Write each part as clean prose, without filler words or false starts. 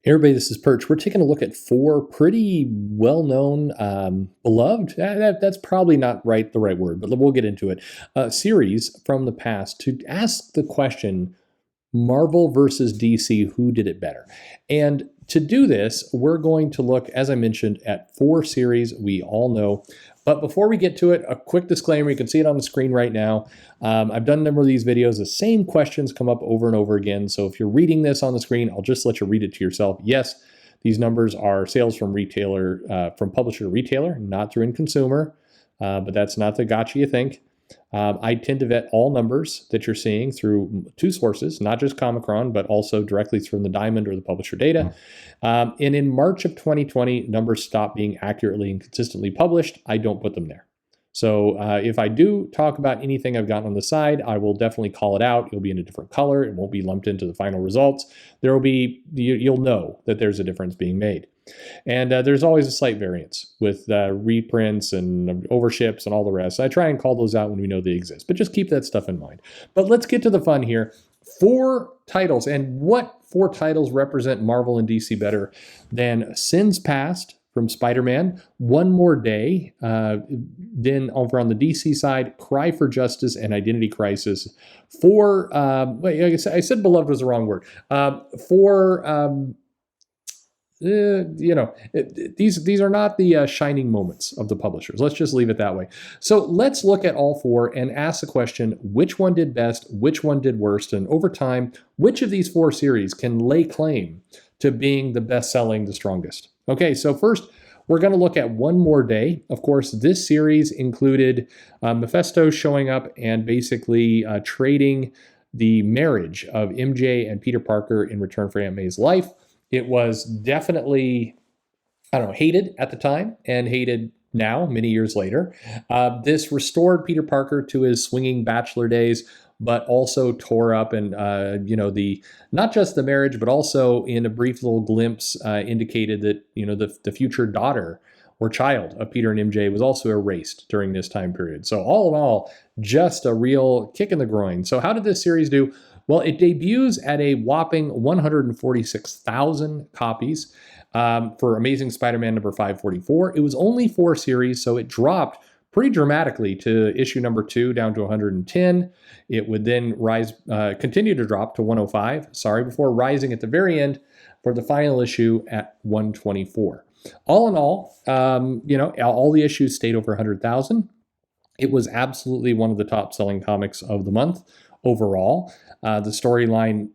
Hey everybody, this is Perch. We're taking a look at four pretty well-known, beloved, that's probably not the right word, but we'll get into it, series from the past to ask the question, Marvel versus DC, who did it better? And to do this, we're going to look, as I mentioned, at four series we all know. But before we get to it, a quick disclaimer. You can see it on the screen right now. I've done a number of these videos. The same questions come up over and over again. So if you're reading this on the screen, I'll just let you read it to yourself. Yes, these numbers are sales from from publisher to retailer, not through end consumer. But that's not the gotcha you think. I tend to vet all numbers that you're seeing through two sources, not just Comicron, but also directly from the Diamond or the publisher data. And in March of 2020, numbers stopped being accurately and consistently published. I don't put them there. So if I do talk about anything I've gotten on the side, I will definitely call it out. It'll be in a different color. It won't be lumped into the final results. There will be, you'll know that there's a difference being made. And there's always a slight variance with reprints and overships and all the rest. I try and call those out when we know they exist, but just keep that stuff in mind. But let's get to the fun here. Four titles, and what four titles represent Marvel and DC better than Sins Past from SpiderMan, One More Day, then over on the DC side, Cry for Justice and Identity Crisis. I said beloved was the wrong word. These are not the shining moments of the publishers. Let's just leave it that way. So let's look at all four and ask the question, which one did best, which one did worst, and over time, which of these four series can lay claim to being the best-selling, the strongest? Okay, so first, we're going to look at One More Day. Of course, this series included Mephisto showing up and basically trading the marriage of MJ and Peter Parker in return for Aunt May's life. It was definitely, hated at the time and hated now, many years later. This restored Peter Parker to his swinging bachelor days, but also tore up and, not just the marriage, but also in a brief little glimpse indicated that, the future daughter or child of Peter and MJ was also erased during this time period. So all in all, just a real kick in the groin. So how did this series do? Well, it debuts at a whopping 146,000 copies for Amazing Spider-Man number 544. It was only four series, so it dropped pretty dramatically to issue number 2 down to 110. It would then continue to drop to 105, before rising at the very end for the final issue at 124. All in all, all the issues stayed over 100,000. It was absolutely one of the top-selling comics of the month overall. The storyline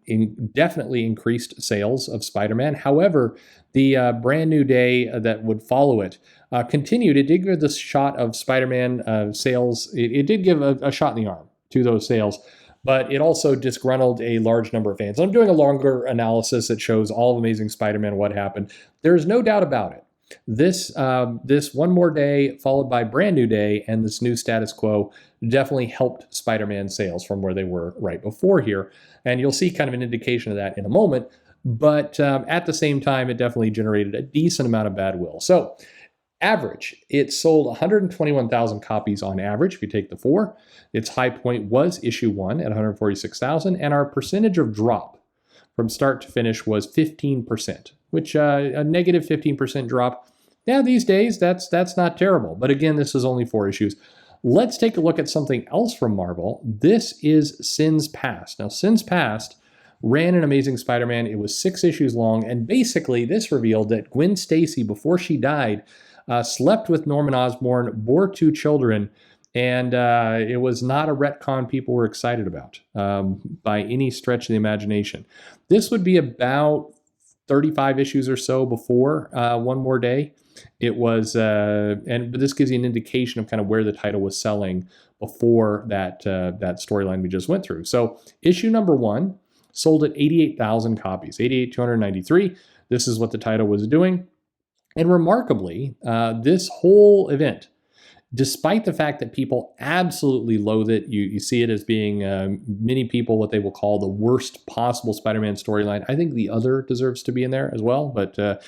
definitely increased sales of Spider-Man. However, the brand new day that would follow it continued. It did give the shot of Spider-Man sales. It did give a shot in the arm to those sales, but it also disgruntled a large number of fans. I'm doing a longer analysis that shows all of Amazing Spider-Man, what happened. There's no doubt about it. This One More Day followed by Brand New Day and this new status quo definitely helped Spider-Man sales from where they were right before here. And you'll see kind of an indication of that in a moment. But at the same time, it definitely generated a decent amount of badwill. So average, it sold 121,000 copies on average if you take the four. Its high point was issue 1 at 146,000. And our percentage of drop from start to finish was 15%, which a negative 15% drop. Yeah, these days, that's not terrible. But again, this is only four issues. Let's take a look at something else from Marvel. This is Sins Past. Now, Sins Past ran in Amazing Spider-Man. It was 6 issues long, and basically this revealed that Gwen Stacy, before she died, slept with Norman Osborn, bore 2 children, and it was not a retcon people were excited about by any stretch of the imagination. This would be about 35 issues or so before One More Day. It was, but this gives you an indication of kind of where the title was selling before that storyline we just went through. So issue number 1 sold at 88,000 copies, 88,293. This is what the title was doing. And remarkably, this whole event, despite the fact that people absolutely loathe it, you see it as being many people what they will call the worst possible Spider-Man storyline. I think the other deserves to be in there as well. But at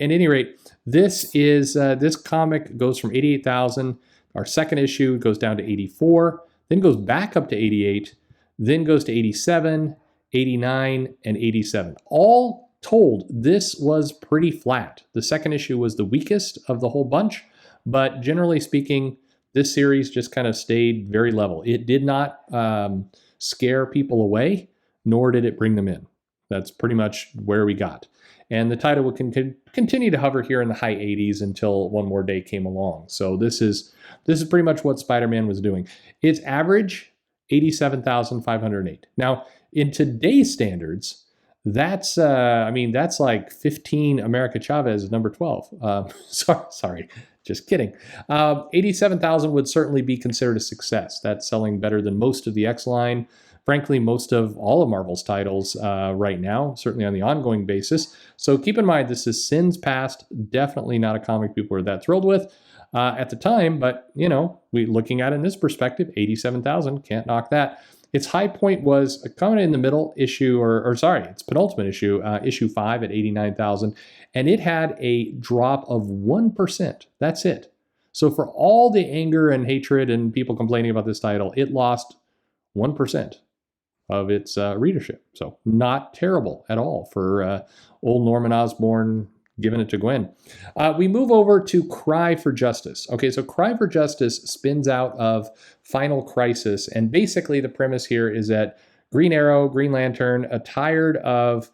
any rate, this comic goes from 88,000. Our second issue goes down to 84, then goes back up to 88, then goes to 87, 89, and 87. All told, this was pretty flat. The second issue was the weakest of the whole bunch, but generally speaking, this series just kind of stayed very level. It did not scare people away, nor did it bring them in. That's pretty much where we got. And the title would continue to hover here in the high 80s until One More Day came along. So this is pretty much what SpiderMan was doing. Its average, 87,508. Now, in today's standards, that's that's like 15 America Chavez, number 12. Sorry, just kidding. 87,000 would certainly be considered a success. That's selling better than most of the X line. Frankly, most of all of Marvel's titles right now, certainly on the ongoing basis. So keep in mind, this is Sins Past, definitely not a comic people were that thrilled with at the time, but we looking at it in this perspective, 87,000, can't knock that. Its high point was coming in the middle issue, its penultimate issue, issue 5 at 89,000, and it had a drop of 1%. That's it. So for all the anger and hatred and people complaining about this title, it lost 1% of its readership. So not terrible at all for old Norman Osborn giving it to Gwen. We move over to Cry for Justice. Okay, so Cry for Justice spins out of Final Crisis, and basically the premise here is that Green Arrow, Green Lantern, tired of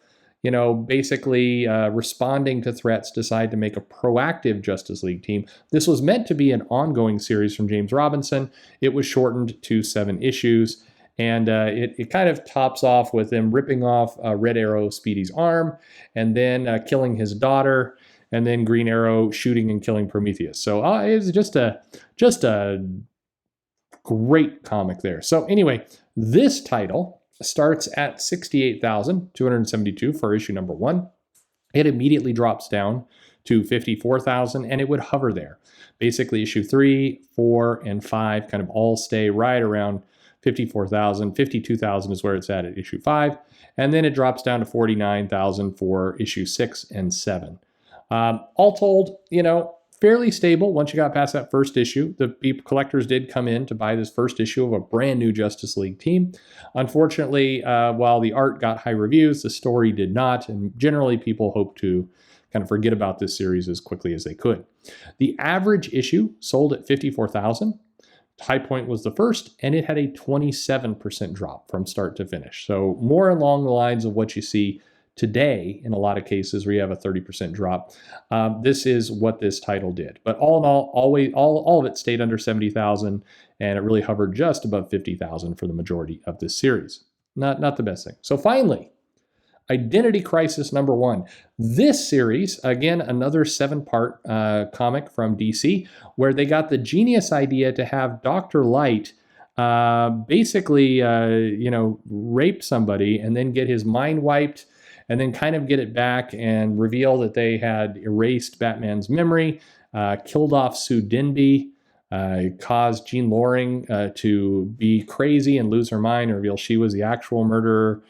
basically responding to threats, decide to make a proactive Justice League team. This was meant to be an ongoing series from James Robinson. It was shortened to 7 issues. And it kind of tops off with them ripping off Red Arrow Speedy's arm, and then killing his daughter, and then Green Arrow shooting and killing Prometheus. So it's just a great comic there. So anyway, this title starts at 68,272 for issue number 1. It immediately drops down to 54,000, and it would hover there. Basically, issue 3, 4, and 5 kind of all stay right around 54,000. 52,000 is where it's at issue 5. And then it drops down to 49,000 for issue 6 and 7. All told, fairly stable once you got past that first issue. The collectors did come in to buy this first issue of a brand new Justice League team. Unfortunately, while the art got high reviews, the story did not. And generally, people hope to kind of forget about this series as quickly as they could. The average issue sold at 54,000. High point was the first, and it had a 27% drop from start to finish. So more along the lines of what you see today in a lot of cases where you have a 30% drop. This is what this title did. But all in all, all of it stayed under 70,000, and it really hovered just above 50,000 for the majority of this series. Not the best thing. So finally, Identity Crisis number 1. This series, again, another 7-part comic from DC, where they got the genius idea to have Dr. Light basically, rape somebody and then get his mind wiped and then kind of get it back and reveal that they had erased Batman's memory, killed off Sue Denby, caused Jean Loring to be crazy and lose her mind and reveal she was the actual murderer.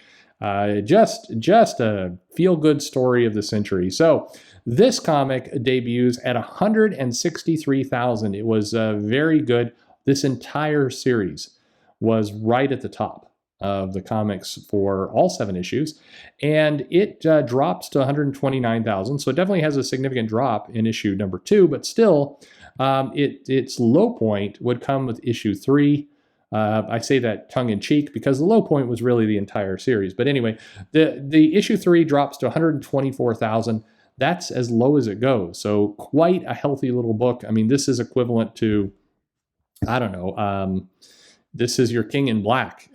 Just a feel-good story of the century. So this comic debuts at 163,000. It was very good. This entire series was right at the top of the comics for all 7 issues, and it drops to 129,000. So it definitely has a significant drop in issue number 2, but still, its low point would come with issue 3. I say that tongue-in-cheek because the low point was really the entire series. But anyway, the issue 3 drops to 124,000. That's as low as it goes. So quite a healthy little book. I mean, this is equivalent to, I don't know, this is your King in Black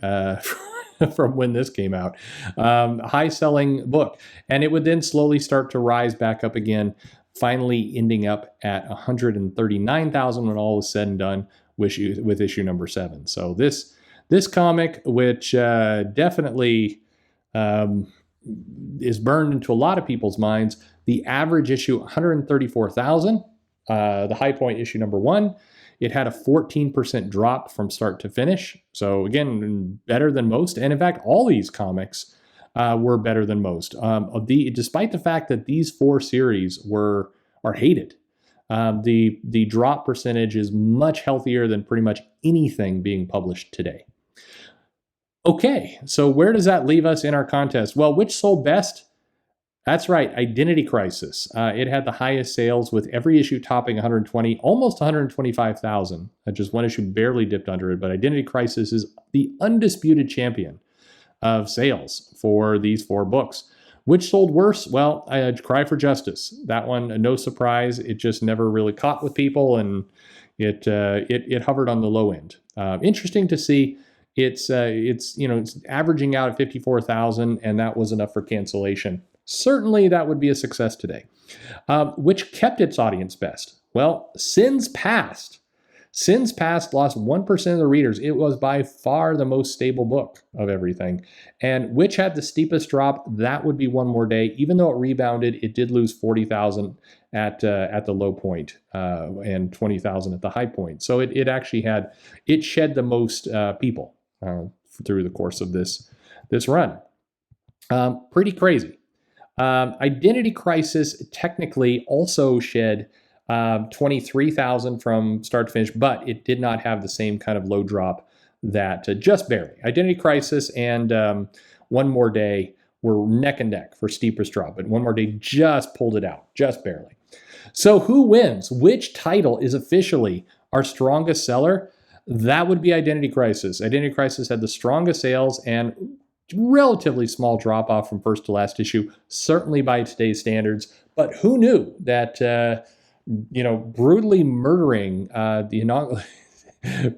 from when this came out. High-selling book. And it would then slowly start to rise back up again, finally ending up at 139,000 when all was said and done, with issue number 7. So this comic, which definitely is burned into a lot of people's minds, the average issue 134,000. The high point issue number 1. It had a 14% drop from start to finish. So again, better than most. And in fact, all these comics were better than most. Despite the fact that these 4 series are hated. The drop percentage is much healthier than pretty much anything being published today. Okay, so where does that leave us in our contest? Well, which sold best? That's right, Identity Crisis. It had the highest sales with every issue topping 120, almost 125,000. Just one issue barely dipped under it, but Identity Crisis is the undisputed champion of sales for these four books. Which sold worse? Well, Cry for Justice. That one, no surprise. It just never really caught with people, and it hovered on the low end. Interesting to see. It's averaging out at 54,000, and that was enough for cancellation. Certainly, that would be a success today. Which kept its audience best? Well, Sins Past. Sins Past lost 1% of the readers. It was by far the most stable book of everything. And which had the steepest drop? That would be One More Day. Even though it rebounded, it did lose 40,000 at the low point and 20,000 at the high point. So it shed the most people through the course of this run. Pretty crazy. Identity Crisis technically also shed 23,000 from start to finish, but it did not have the same kind of low drop that just barely. Identity Crisis and One More Day were neck and neck for steepest drop, but One More Day just pulled it out, just barely. So who wins? Which title is officially our strongest seller? That would be Identity Crisis. Identity Crisis had the strongest sales and relatively small drop off from first to last issue, certainly by today's standards. But who knew that, brutally murdering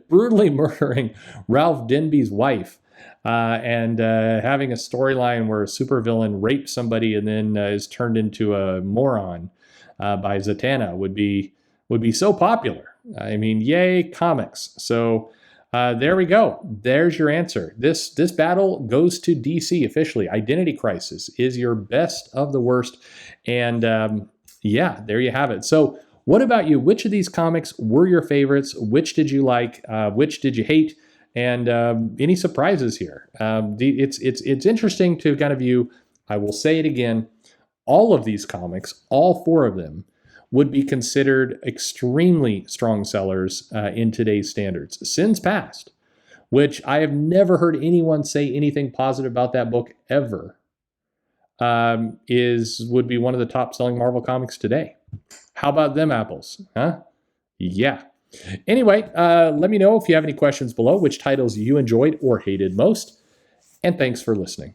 brutally murdering Ralph Denby's wife and having a storyline where a supervillain rapes somebody and then is turned into a moron by Zatanna would be so popular. I mean, yay, comics. So there we go. There's your answer. This battle goes to DC officially. Identity Crisis is your best of the worst. And there you have it. So what about you? Which of these comics were your favorites? Which did you like? Which did you hate? And any surprises here? It's interesting to kind of view, I will say it again, all of these comics, all four of them, would be considered extremely strong sellers in today's standards. Sins Past, which I have never heard anyone say anything positive about that book ever, would be one of the top selling Marvel comics today. How about them apples? Huh? Yeah. Anyway, let me know if you have any questions below, which titles you enjoyed or hated most. And thanks for listening.